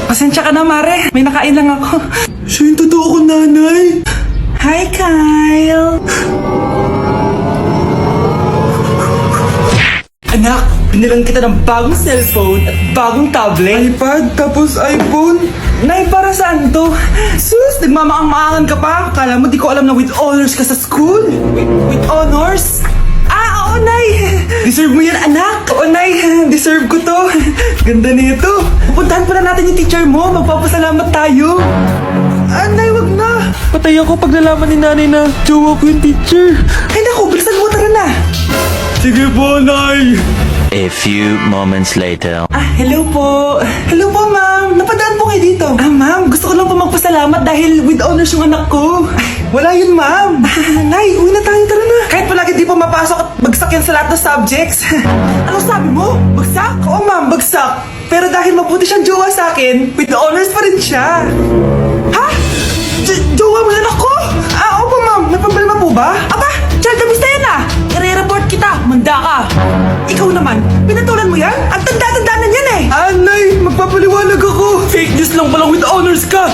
Pasensya ka na, Mare. May nakain lang ako. Siya yung totoo ko, nanay. Hi, Kyle. Anak, binilang kita ng bagong cellphone at bagong tablet. iPad, tapos iPhone. Nay, para saan to? Sus, nagmamaang-maangan ka pa. Kala mo di ko alam na with honors ka sa school? With honors? Oo, Nay. Deserve mo yan, anak. Oo, Nay. Deserve ko to. Ganda nito. Pupuntahan pa na natin yung teacher mo. Magpapasalamat tayo. Nay, wag na. Patay ako pag nalaman ni nanay na jowa ko yung teacher. Ay, naku, bilisan mo. Tara na. Sige po, Nay. A few moments later. Hello po. Hello po, ma'am. Napadaan po kayo dito. Ma'am, gusto ko lang po magpasalamat dahil with honors yung anak ko. Wala yun, ma'am. Nay, uwi na tayo. Tara na. Kahit palagi di po mapasok at bagsak yan sa lahat ng subjects. Ano sabi mo? Bagsak? Oo, ma'am, bagsak. Pero dahil mabuti siyang jowa sa akin, with honors pa rin siya. Ha? Jowa mo yan ako? Opo, ma'am. May problema po ba? Aba, child abuse na yan I-report kita. Manda ka. Ikaw naman, pinatulan mo yan? Ang tanda-tanda na yan Nay, magpapaliwanag ako. Fake news lang palang with honors ka.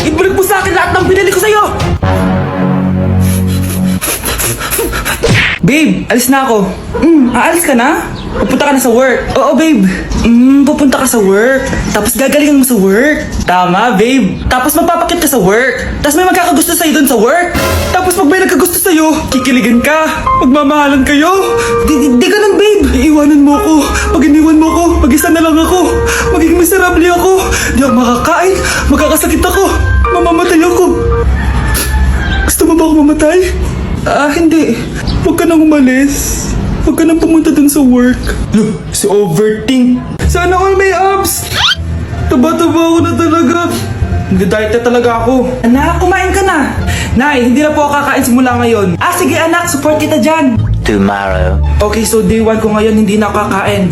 Ibalik mo sa akin lahat ng binili ko sa'yo. Babe, alis na ako. Aalis ka na? Pupunta ka na sa work. Oo, babe. Pupunta ka sa work. Tapos gagalingan mo sa work. Tama, babe. Tapos magpapakit ka sa work. Tapos may magkakagusto sa'yo dun sa work. Tapos pag may nagkagusto sa'yo, kikiligan ka. Magmamahalan kayo. Di ganun, babe. Iiwanan mo ako. Pag iniwan mo ako, mag-isa na lang ako. Magiging miserable ako. Di ako makakain. Magkakasakit ako. Mamamatay ako. Gusto mo ba ako mamatay? Hindi. Huwag ka nang umalis. Huwag ka nang pumunta dun sa work. Look, si overthink. Sana all may abs. Taba-taba ako na talaga. Nag-diet na talaga ako. Anak, kumain ka na. Nay, hindi na po ako kakain simula ngayon. Sige anak, support kita dyan. Tomorrow. Okay, so day 1 ko ngayon, hindi na ako kakain.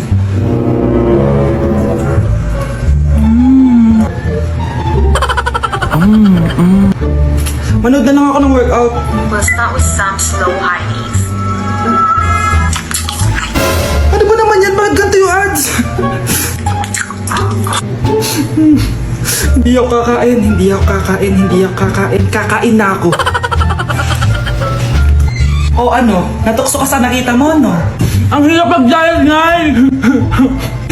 Manood na lang ako ng workout. We'll start with some slow high knees. Ano ba naman yan? Bakit ganito yung ads? Hindi ako kakain. Kakain na ako. O ano? Natukso ka sa nakita mo, no? Ang hirap mag-diet, Nay!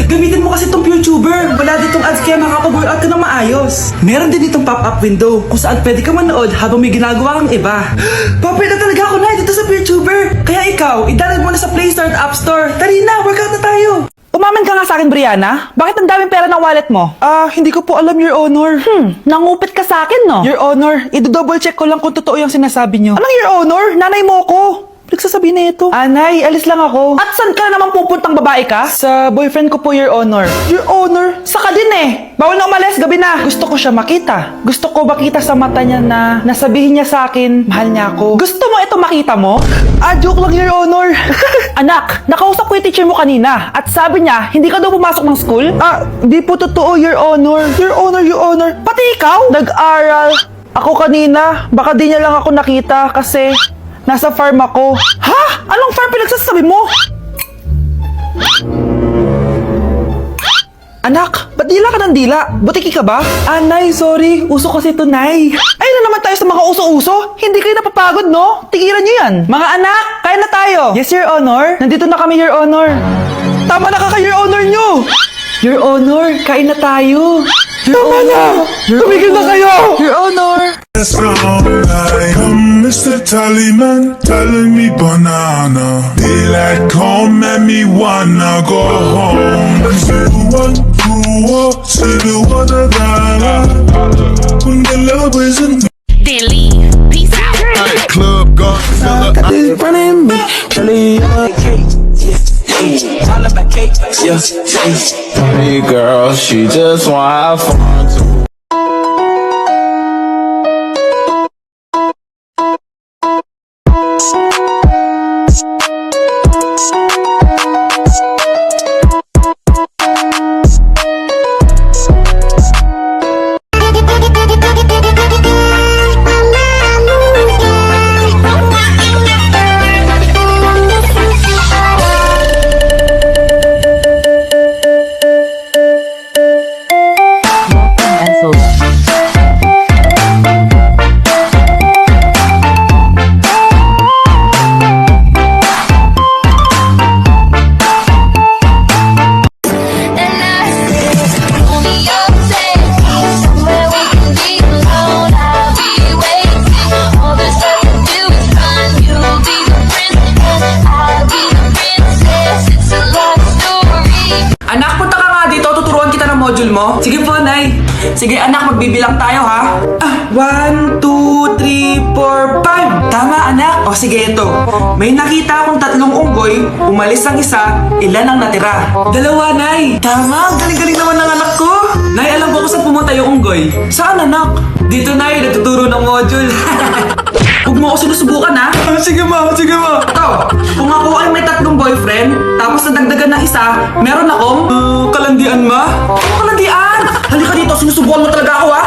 Gamitin mo kasi itong YouTuber. Wala ditong ads kaya makapag-workout ka ng maayos. Meron din ditong pop-up window kung saan pwede ka manood habang may ginagawa kang iba. Papi na talaga ako, Nay, dito sa YouTuber. Kaya ikaw, i-download mo na sa Play Store at App Store. Tari na, workout na tayo. Umamin ka nga sa akin, Brianna. Bakit ang daming pera ng wallet mo? Hindi ko po alam, Your Honor. Nangupit ka sa akin, no? Your Honor, i-double check ko lang kung totoo yung sinasabi nyo. Anong Your Honor? Nanay mo ko. Nagsasabi na ito. Nay, alis lang ako. At saan ka naman pupuntang babae ka? Sa boyfriend ko po, Your Honor. Your Honor, saka din Bawal na umalis, gabi na. Gusto ko siya makita. Gusto ko makita sa mata niya na nasabihin niya sa akin, mahal niya ako. Gusto mo ito makita mo? Joke lang, Your Honor. Anak, nakausap ko yung teacher mo kanina at sabi niya, hindi ka daw pumasok ng school? Di po totoo, Your Honor. Your Honor. Pati ikaw? Nag-aral. Ako kanina, baka di niya lang ako nakita kasi nasa farm ako. Ha? Anong farm pinagsasabi mo? Anak, ba't dila ka ng dila? Butiki ka ba? Nay, sorry. Uso kasi ito, Nay. Ay na naman tayo sa mga uso-uso. Hindi kayo napapagod, no? Tigilan niyo yan. Mga anak, kain na tayo. Yes, Your Honor. Nandito na kami, Your Honor. Tama na ka, Your Honor nyo. Your Honor, kain na tayo. Tama na. Tumigil na kayo. Your Honor. That's wrong. I'm Mr. Tallyman, telling me banana. Daylight come and me wanna go home. Say the one, say the one that when the love isn't Then leave. Peace out. club got It's running me, really. Hey girl, she just wanna have fun too. mo? Sige po, Nay. Sige anak, magbibilang tayo ha. 1, 2, 3, 4, 5. Tama anak. O sige ito. May nakita akong 3 unggoy. Umalis ang isa. Ilan ang natira? 2, Nay. Tama. Galing-galing naman ng anak ko. Nay, alam ko kung saan pumunta yung unggoy. Saan anak? Dito Nay, natuturo ng module. Huwag mo ako sinusubukan ha. Sige ma, sige ma. Ito, kung ako ay may 3 boyfriend, tapos nadagdagan ng isa, meron akong... kalandian ma? Kalandian! Halika dito, sinusubukan mo talaga ako ha.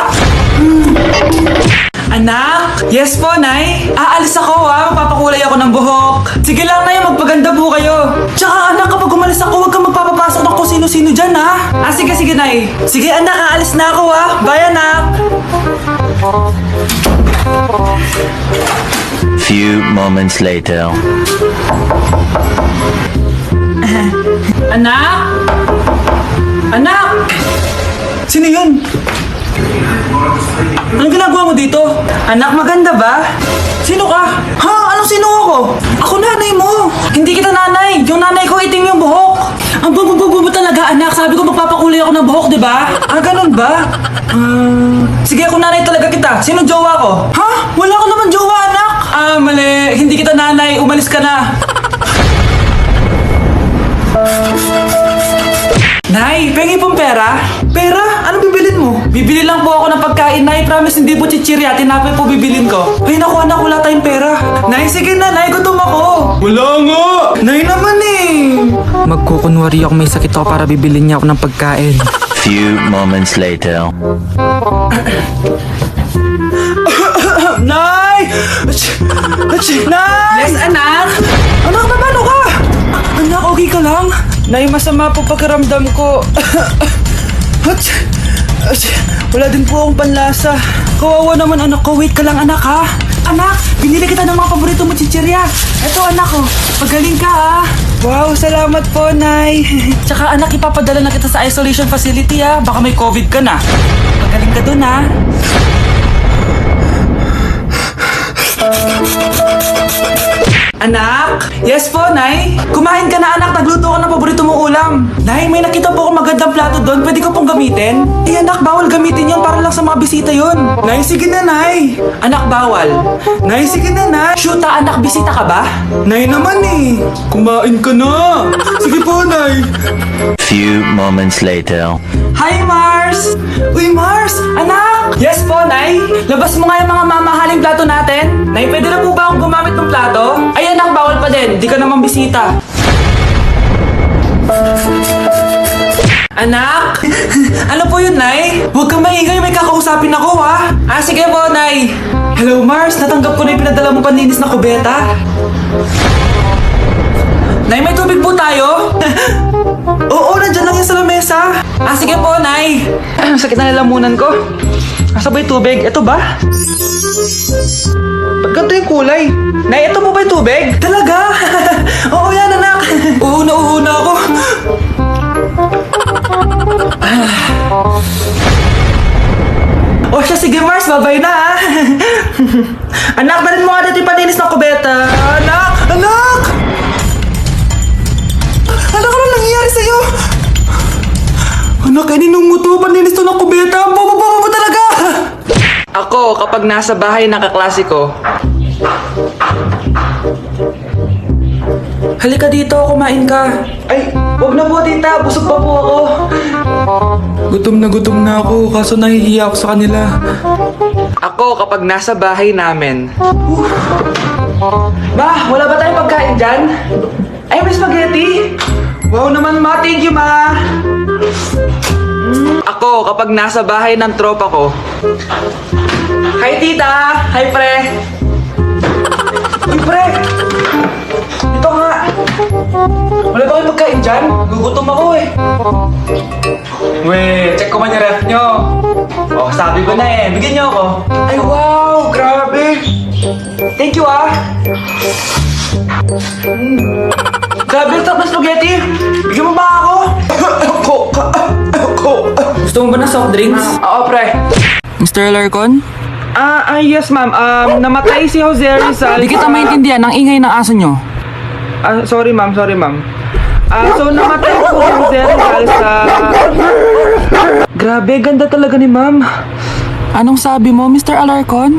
Anak? Yes po, Nay. Aalis ako ha, magpapakulay ako ng buhok. Sige lang, Nay, magpaganda po kayo. Tsaka anak, kapag umalis ako, huwag kang magpapapasok ng kung sino-sino dyan ha. Sige, sige, Nay. Sige anak, aalis na ako ha. Bye anak. Few moments later. Anak? Anak! Sino yun? Anong ginagawa mo dito? Anak, maganda ba? Sino ka? Ha? Anong sino ako? Ako nanay mo. Hindi kita nanay. Yung nanay ko itim yung buhok. Ang bubububu mo talaga, anak. Sabi ko magpapakulay ako ng buhok, di ba? Ganun ba? Sige, ako nanay talaga kita. Sino jowa ko? Ha? Wala ko naman jowa, anak. Mali. Hindi kita nanay. Umalis ka na. Nay, pengi pong pera? Pera? Anong bibilin mo? Bibili lang po ako ng pagkain, Nay. Promise, hindi po chichirya. Tinapay po bibilin ko. Ay, naku anak, wala tayong pera. Nay, sige na, Nay. Gutom ako. Wala nga. Nay naman eh. Magkukunwari ako may sakit ako para bibilin niya ako ng pagkain. Few moments later. Nay! Nay! Yes, anak? Anak, paano ka? Anak, okay ka lang? Nay, masama po pakiramdam ko. Wala din po akong panlasa. Kawawa naman anak ko. Wait ka lang anak ha. Anak, binili kita ng mga paborito mo chichirya. Eto anak ko, pagaling ka ha. Wow, salamat po, Nay. Tsaka anak, ipapadala na kita sa isolation facility ha. Baka may COVID ka na. Pagaling ka dun ha. Anak? Yes po, Nay. Kumain ka na, anak. Nagluto ko ng paborito mong ulam. Nay, may nakita po akong magandang plato doon. Pwede ko pong gamitin? Anak, bawal gamitin yun. Para lang sa mga bisita yun. Nay, sige na, Nay. Anak, bawal. Nay, sige na, Nay. Shoot anak. Bisita ka ba? Nay naman eh. Kumain ka na. Sige po, Nay. Few moments later. Hi, Mars! Uy, Mars! Anak! Yes po, Nay! Labas mo nga yung mga mamahaling plato natin. Nay, pwede na po ba akong gumamit ng plato? Ay, anak, bawal pa din. Di ka naman bisita. Anak! Ano po yun, Nay? Huwag kang maingay, may kakausapin ako, ha? Sige po, Nay. Hello, Mars. Natanggap ko na yung pinadala mo panlinis na kubeta. Nay, may tubig po tayo? Oo, nandyan lang yan sa lamesa. Sige po, Nay. Sakit na lalamunan ko. Asa ba yung tubig? Ito ba? Ba't ganito yung kulay? Nay, ito po ba yung tubig? Talaga? Oo, yan, anak. Uhuna ako. O siya, sige Mars, babay na ha. Anak, dalhin mo nga dito yung paninis ng kubeta. Anak! Anak! Anak, ano nangyayari sa'yo? Anak, kaninong mo to? Paninis to ng kubeta. Ang bobo-bobo mo talaga! Ako, kapag nasa bahay ng kaklase ko, halika dito, kumain ka. Ay, wag na po tita, busog pa po ako. Gutom na ako, kaso nahihiya ako sa kanila. Ako, kapag nasa bahay namin. Ma, wala ba tayong pagkain dyan? Ay, may spaghetti? Wow naman ma, thank you ma. Ako, kapag nasa bahay ng tropa ko. Hi tita! Hi pre! Uy pre! Dito nga! Wala ba kayong pagkain dyan? Gugutom ako eh. Weh, check ko man yung ref nyo. Oh, sabi ko na eh. Bigyan nyo ako. Ay wow! Grabe! Thank you ah! Grabe, ang sarap na spaghetti! Bigyan mo ba ako? Gusto mo ba ng soft drinks? Oo, pre. Mr. Larcon? Yes ma'am. Namatay si Jose Rizal. Di kita maintindihan ang ingay ng aso nyo. Sorry ma'am. So namatay po si Jose Rizal sa Grabe, ganda talaga ni ma'am. Anong sabi mo, Mr. Alarcon?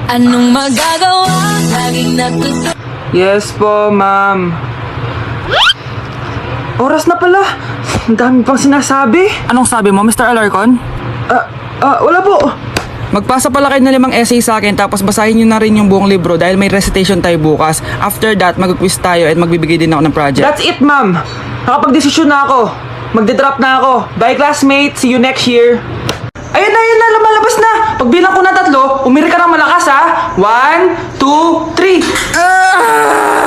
Anong magagawa? Laging natutuwa. Yes po, ma'am. Oras na pala. Ang dami pang sinasabi. Anong sabi mo, Mr. Alarcon? Wala po. Magpasa pala kayo ng 5 essay sa akin tapos basahin nyo na rin yung buong libro dahil may recitation tayo bukas. After that, mag-quiz tayo at magbibigay din ako ng project. That's it, ma'am. Nakapag-desisyon na ako. Magde-drop na ako. Bye, classmates. See you next year. Ayun na, lumalabas na. Pagbilang ko na 3, umiri ka ng malakas, ha? 1, 2, 3.